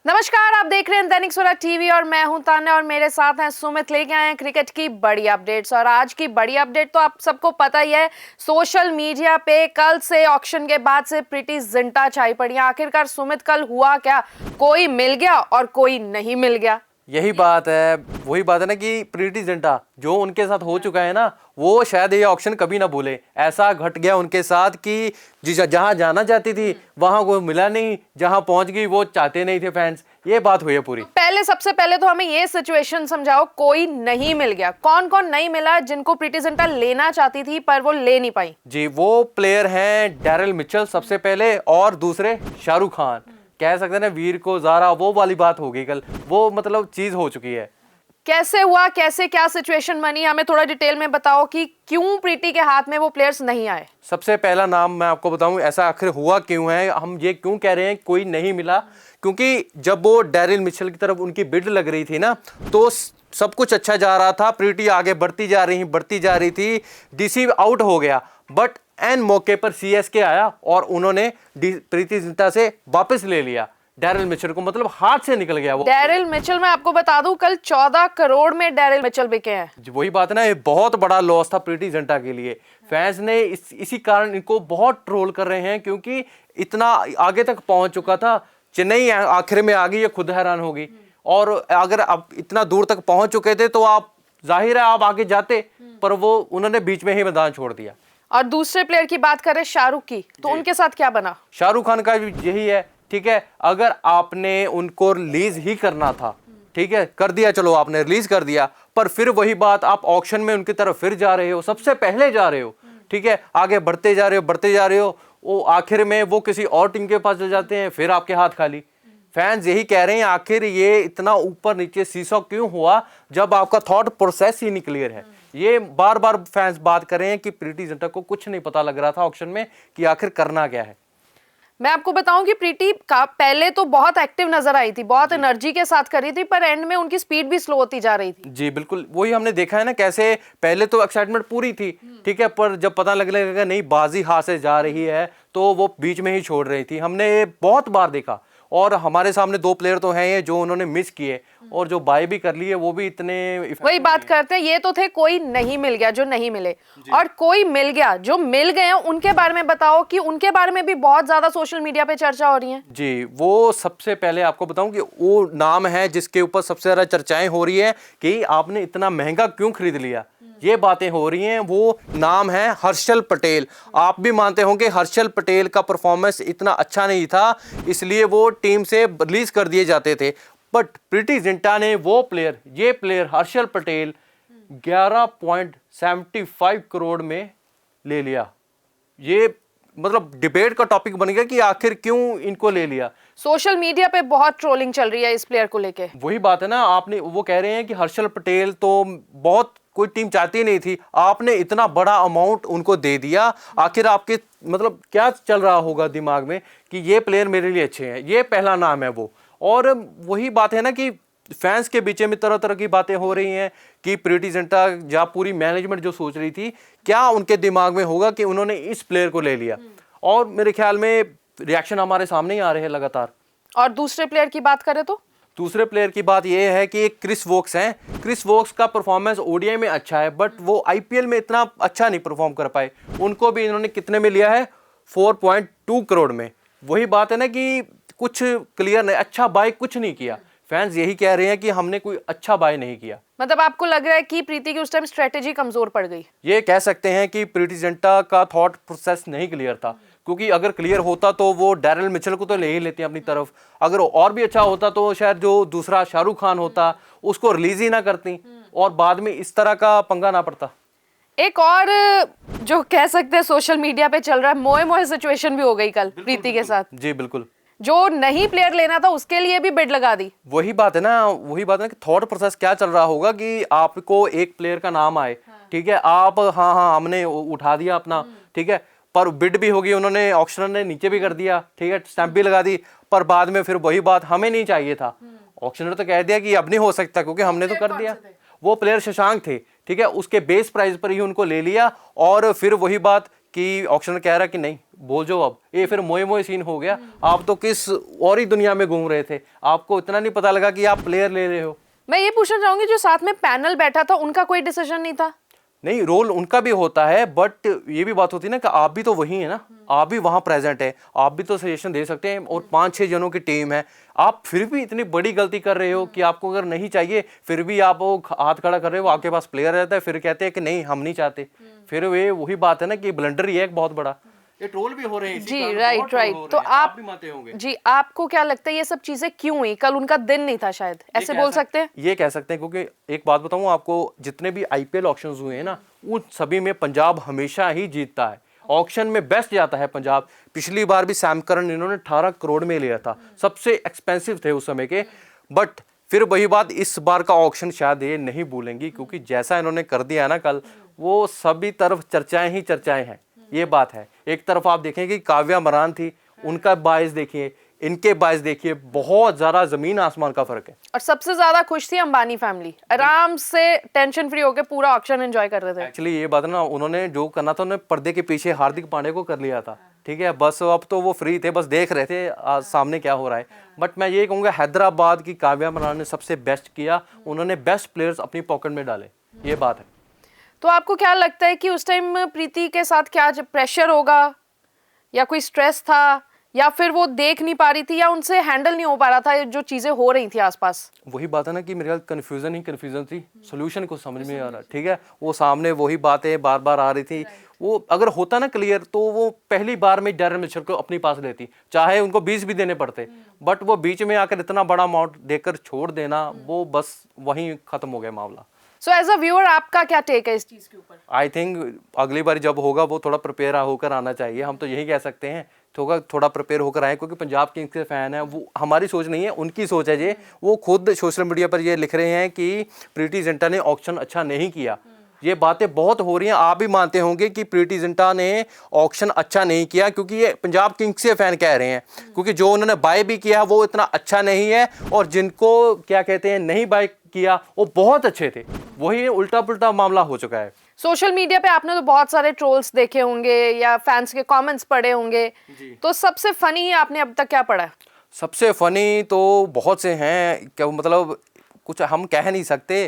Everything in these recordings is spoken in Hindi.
नमस्कार, आप देख रहे हैं दैनिक सवेरा टीवी और मैं हूं तान्या और मेरे साथ हैं सुमित। लेके आए हैं क्रिकेट की बड़ी अपडेट्स और आज की बड़ी अपडेट तो आप सबको पता ही है। सोशल मीडिया पे कल से ऑक्शन के बाद से प्रीति जिंटा छाई पड़ी है। आखिरकार सुमित कल हुआ क्या? कोई मिल गया और कोई नहीं मिल गया। यही बात है, वही बात है ना कि प्रीति जिंटा जो उनके साथ हो चुका है ना, वो शायद ये ऑक्शन कभी ना भूले। ऐसा घट गया उनके साथ कि जहां जाना चाहती थी वहां कोई मिला नहीं, जहां पहुंच गई वो चाहते नहीं थे फैंस। ये बात हुई है पूरी। सबसे पहले तो हमें ये सिचुएशन समझाओ, कोई नहीं मिल गया। कौन कौन नहीं मिला जिनको प्रीति जिंटा लेना चाहती थी पर वो ले नहीं पाई? जी, वो प्लेयर हैं डैरिल मिचेल सबसे पहले, और दूसरे शाहरुख खान। कह सकते हैं ना वीर को ज़ारा, वो वाली बात हो गई कल। वो मतलब चीज हो चुकी है। कैसे हुआ, कैसे क्या सिचुएशन बनी, हमें थोड़ा डिटेल में बताओ कि क्यों प्रीति के हाथ में वो प्लेयर्स नहीं आए। सबसे पहला नाम मैं आपको बताऊं, ऐसा आखिर हुआ क्यों है, हम ये क्यों कह रहे हैं कोई नहीं मिला, क्योंकि जब वो डैरिल मिचेल की तरफ उनकी बिड लग रही थी ना, तो सब कुछ अच्छा जा रहा था। प्रीति आगे बढ़ती जा रही थी। डीसी आउट हो गया, बट एन मौके पर सीएसके आया और उन्होंने प्रीति जिंटा से वापस ले लिया डैरिल मिचेल को। मतलब हाथ से निकल गया वो। डैरिल मिचेल, मैं आपको बता दूं, कल 14 करोड़ में डैरिल मिचेल बिके हैं। वही बात है ना, ये बहुत बड़ा लॉस था प्रीति जिंटा के लिए। फैंस ने इसी कारण इनको बहुत ट्रोल कर रहे हैं, क्योंकि इतना आगे तक पहुंच चुका था। चेन्नई आखिर में आ गई, ये खुद हैरान होगी। और अगर आप इतना दूर तक पहुंच चुके थे तो आप जाहिर है आप आगे जाते, पर वो उन्होंने बीच में ही मैदान छोड़ दिया। और दूसरे प्लेयर की बात करें शाहरुख की, तो उनके साथ क्या बना? शाहरुख खान का भी यही है। ठीक है, अगर आपने उनको रिलीज ही करना था, ठीक है, कर दिया, चलो आपने रिलीज कर दिया, पर फिर वही बात, आप ऑक्शन में उनकी तरफ फिर जा रहे हो, सबसे पहले जा रहे हो। ठीक है, आगे बढ़ते जा रहे हो, वो आखिर में वो किसी और टीम के पास चले जाते हैं, फिर आपके हाथ खाली। फैंस यही कह रहे हैं, आखिर ये इतना ऊपर नीचे सीसॉ क्यों हुआ जब आपका थॉट प्रोसेस ही नहीं क्लियर है। ये बार बार फैंस बात कर रहे हैं कि प्रीति जिंटा को कुछ नहीं पता लग रहा था ऑक्शन में कि आखिर करना क्या है। मैं आपको बताऊं कि प्रीति का पहले तो बहुत एक्टिव नजर आई थी, बहुत एनर्जी के साथ कर रही थी, पर एंड में उनकी स्पीड भी स्लो होती जा रही थी। जी बिल्कुल, वही हमने देखा है ना, कैसे पहले तो एक्साइटमेंट पूरी थी, ठीक है, पर जब पता लगने लगा नहीं बाजी हाथ से जा रही है, तो वो बीच में ही छोड़ रही थी। हमने ये बहुत बार देखा, और हमारे सामने दो प्लेयर तो हैं ये जो उन्होंने मिस किए, और जो बाय भी कर लिए वो भी इतने। वही बात करते हैं, ये तो थे कोई नहीं मिल गया जो नहीं मिले, और कोई मिल गया जो मिल गए हैं उनके बारे में बताओ, कि उनके बारे में भी बहुत ज्यादा सोशल मीडिया पे चर्चा हो रही है। जी, वो सबसे पहले आपको बताऊं कि वो नाम है जिसके ऊपर सबसे ज्यादा चर्चाएं हो रही है कि आपने इतना महंगा क्यों खरीद लिया, ये बातें हो रही हैं। वो नाम है हर्षल पटेल। आप भी मानते होंगे हर्षल पटेल का परफॉर्मेंस इतना अच्छा नहीं था, इसलिए वो टीम से रिलीज कर दिए जाते थे। बट प्रीति जिंटा ने ये प्लेयर हर्षल पटेल 11.75 करोड़ में ले लिया। ये मतलब डिबेट का टॉपिक बन गया कि आखिर क्यों इनको ले लिया। सोशल मीडिया पे बहुत ट्रोलिंग चल रही है इस प्लेयर को लेके। वही बात है ना, वो कह रहे हैं कि हर्षल पटेल तो बहुत कोई टीम चाहती नहीं थी, आपने इतना बड़ा अमाउंट उनको दे दिया। आखिर आपके मतलब क्या चल रहा होगा दिमाग में कि ये प्लेयर मेरे लिए अच्छे हैं, ये पहला नाम है वो। और वही बात है ना कि फैंस के बीच में तरह तरह की बातें हो रही हैं कि प्रीति जिंटा या पूरी मैनेजमेंट जो सोच रही थी, क्या उनके दिमाग में होगा कि उन्होंने इस प्लेयर को ले लिया। और मेरे ख्याल में रिएक्शन हमारे सामने ही आ रहे हैं लगातार। और दूसरे प्लेयर की बात करें तो दूसरे प्लेयर की बात यह है कि क्रिस वोक्स हैं। क्रिस वोक्स का परफॉर्मेंस ओडीआई में अच्छा है, बट वो आईपीएल में इतना अच्छा नहीं परफॉर्म कर पाए। उनको भी इन्होंने कितने में लिया है? 4.2 करोड़ में। वही बात है ना कि कुछ क्लियर नहीं, अच्छा बाय कुछ नहीं किया। फैंस यही कह रहे हैं कि हमने कोई अच्छा बाय नहीं किया। मतलब आपको लग रहा है कि प्रीति की उस टाइम स्ट्रेटेजी कमजोर पड़ गई? ये कह सकते हैं कि प्रीति जिंटा का थॉट प्रोसेस नहीं क्लियर था, क्योंकि अगर क्लियर होता तो वो डैरिल मिचेल को तो ले ही लेते हैं अपनी तरफ। अगर और भी अच्छा होता तो शायद जो दूसरा शाहरुख खान होता उसको रिलीज ही ना करती, और बाद में इस तरह का पंगा ना पड़ता। एक और जो कह सकते हैं सोशल मीडिया पे चल रहा है, मोए मोए सिचुएशन भी हो गई कल प्रीति के साथ। जी बिल्कुल, जो नहीं प्लेयर लेना था उसके लिए भी बिड लगा दी। वही बात है ना कि थॉट प्रोसेस क्या चल रहा होगा कि आपको एक प्लेयर का नाम आए, ठीक है, आप हाँ हमने उठा दिया अपना, ठीक है, पर बिड भी होगी, उन्होंने ऑक्शनर ने नीचे भी कर दिया, ठीक है, स्टैंप भी लगा दी, पर बाद में फिर वही बात, हमें नहीं चाहिए था। ऑक्शनर तो कह दिया कि अब नहीं हो सकता क्योंकि हमने तो कर दिया। वो प्लेयर शशांक थे, ठीक है, उसके बेस प्राइस पर ही उनको ले लिया, और फिर वही बात कि ऑक्शनर कह रहा है कि नहीं बोल जाओ अब, ये फिर मोए मोए सीन हो गया। आप तो किस और ही दुनिया में घूम रहे थे, आपको इतना नहीं पता लगा कि आप प्लेयर ले रहे हो। मैं ये पूछना चाहूंगी, जो साथ में पैनल बैठा था उनका कोई डिसीजन नहीं था? नहीं, रोल उनका भी होता है, बट ये भी बात होती है ना कि आप भी तो वही है ना, आप भी वहां प्रेजेंट है, आप भी तो सजेशन दे सकते हैं। और 5-6 जनों की टीम है, आप फिर भी इतनी बड़ी गलती कर रहे हो कि आपको अगर नहीं चाहिए फिर भी आप वो हाथ खड़ा कर रहे हो, आपके पास प्लेयर रहता है, फिर कहते हैं कि नहीं हम नहीं चाहते। फिर वे वही बात है ना कि ब्लंडर ही है एक बहुत बड़ा। ये ट्रोल भी हो रहे हैं जी, राइट। तो आप भी मानते होंगे जी, आपको क्या लगता है ये सब चीजें क्यों हुई? कल उनका दिन नहीं था शायद, ऐसे बोल सकते हैं? ये कह सकते हैं, क्योंकि एक बात बताऊं आपको, जितने भी आईपीएल ऑक्शंस हुए हैं ना, उन सभी में पंजाब हमेशा ही जीतता है। ऑक्शन में बेस्ट जाता है पंजाब। पिछली बार भी सैम करन इन्होंने 18 करोड़ में लिया था, सबसे एक्सपेंसिव थे उस समय के। बट फिर वही बात, इस बार का ऑक्शन शायद ये नहीं भूलेंगी, क्योंकि जैसा इन्होंने कर दिया ना कल, वो सभी तरफ चर्चाएं ही चर्चाएं हैं। ये बात है। एक तरफ आप देखें कि काव्या मरान थी, उनका बायस देखिए, इनके बायस देखिए, बहुत ज्यादा जमीन आसमान का फर्क है। और सबसे ज्यादा खुश थी अंबानी फैमिली, आराम से टेंशन फ्री होकर पूरा ऑक्शन एंजॉय कर रहे थे। एक्चुअली ये बात ना, उन्होंने जो करना था उन्होंने पर्दे के पीछे हार्दिक पांड्या को कर लिया था, ठीक है। बस अब तो वो फ्री थे, बस देख रहे थे सामने क्या हो रहा है। बट मैं ये कहूँगा हैदराबाद की काव्या मरान ने सबसे बेस्ट किया, उन्होंने बेस्ट प्लेयर्स अपनी पॉकेट में डाले, ये बात है। तो आपको क्या लगता है कि उस टाइम प्रीति के साथ क्या प्रेशर होगा, या कोई स्ट्रेस था, या फिर वो देख नहीं पा रही थी, या उनसे हैंडल नहीं हो पा रहा था जो चीजें हो रही थी आसपास? वही बात है ना कि मेरे ख्याल कन्फ्यूजन ही कन्फ्यूजन थी, सोल्यूशन को समझ में नहीं आ रहा, ठीक है। वो सामने वही बातें बार बार आ रही थी। वो अगर होता ना क्लियर, तो वो पहली बार में डैरेन मिचेल को अपनी पास लेती, चाहे उनको 20 भी देने पड़ते। बट वो बीच में आकर इतना बड़ा अमाउंट देकर छोड़ देना, वो बस वहीं खत्म हो गया मामला। सो एज अ व्यूअर आपका क्या टेक है इस चीज के ऊपर? आई थिंक अगली बार जब होगा वो थोड़ा प्रिपेयर होकर आना चाहिए, हम तो यही कह सकते हैं। थोड़ा प्रिपेयर होकर आए, क्योंकि पंजाब किंग्स के फैन है। वो हमारी सोच नहीं है, उनकी सोच है ये। वो खुद सोशल मीडिया पर ये लिख रहे हैं कि प्रीति जिंटा ने ऑक्शन अच्छा नहीं किया। ये बातें बहुत हो रही हैं, आप भी मानते होंगे कि प्रीति जिंटा ने ऑक्शन अच्छा नहीं किया, क्योंकि ये पंजाब किंग्स के फैन कह रहे हैं। क्योंकि जो उन्होंने बाय भी किया वो इतना अच्छा नहीं है, और जिनको क्या कहते हैं नहीं बाय किया वो बहुत अच्छे थे। वही उल्टा पुल्टा मामला हो चुका है। सोशल मीडिया पे आपने तो बहुत सारे ट्रोल्स देखे होंगे या फैंस के कमेंट्स पढ़े होंगे, तो सबसे फनी आपने अब तक क्या पढ़ा? सबसे फनी तो बहुत से हैं, क्या मतलब कुछ हम कह नहीं सकते,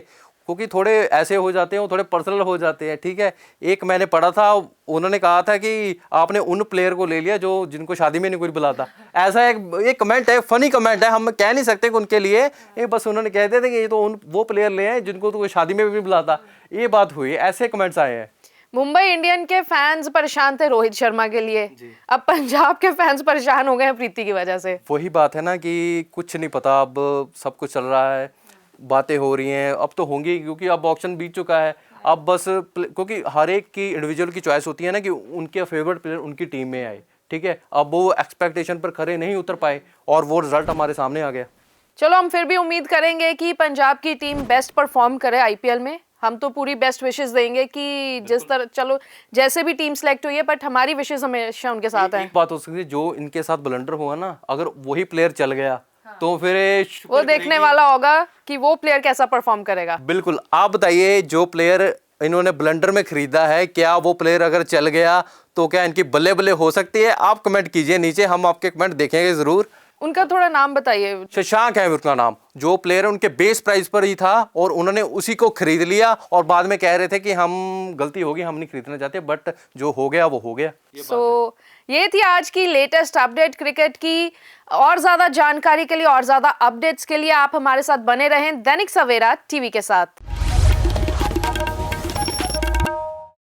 क्योंकि थोड़े ऐसे हो जाते हैं, थोड़े पर्सनल हो जाते हैं, ठीक है। एक मैंने पढ़ा था, उन्होंने कहा था कि आपने उन प्लेयर को ले लिया जो जिनको शादी में नहीं कोई बुलाता। ऐसा एक कमेंट है, फनी कमेंट है, हम कह नहीं सकते कि उनके लिए, ये बस उन्होंने कहते थे कि ये तो वो प्लेयर ले हैं जिनको तो कोई शादी में भी बुलाता। ये बात हुई, ऐसे कमेंट्स आए हैं। मुंबई इंडियन के फैंस परेशान थे रोहित शर्मा के लिए, अब पंजाब के फैंस परेशान हो गए हैं प्रीति की वजह से। वही बात है ना कि कुछ नहीं पता, अब सब कुछ चल रहा है, बातें हो रही हैं, अब तो होंगी, क्योंकि अब ऑक्शन बीत चुका है। अब बस क्योंकि हर एक की इंडिविजुअल की चॉइस होती है ना कि उनके फेवरेट प्लेयर उनकी टीम में आए, ठीक है। अब वो एक्सपेक्टेशन पर खरे नहीं उतर पाए और वो रिजल्ट हमारे सामने आ गया। चलो, हम फिर भी उम्मीद करेंगे कि पंजाब की टीम बेस्ट परफॉर्म करे आईपीएल में। हम तो पूरी बेस्ट विशेस देंगे कि जिस तरह, चलो जैसे भी टीम सेलेक्ट हुई है, बट हमारी विशेस हमेशा उनके साथ है। एक बात हो सकती है, जो इनके साथ ब्लंडर हुआ ना, अगर वही प्लेयर चल गया तो फिर वो देखने वाला होगा कि वो प्लेयर कैसा परफॉर्म करेगा। बिल्कुल। आप बताइए, जो प्लेयर इन्होंने ब्लंडर में खरीदा है, क्या वो प्लेयर अगर चल गया तो क्या इनकी बल्ले बल्ले हो सकती है? आप कमेंट कीजिए नीचे, हम आपके कमेंट देखेंगे जरूर। उनका थोड़ा नाम बताइए। शशांक है उनका नाम। जो प्लेयर उनके बेस प्राइस पर ही था और उन्होंने उसी को खरीद लिया, और बाद में कह रहे थे कि हम गलती होगी, हम नहीं खरीदना चाहते, बट जो हो गया वो हो गया। ये थी आज की लेटेस्ट अपडेट क्रिकेट की। और ज्यादा जानकारी के लिए और ज्यादा अपडेट्स के लिए आप हमारे साथ बने रहें दैनिक सवेरा टीवी के साथ।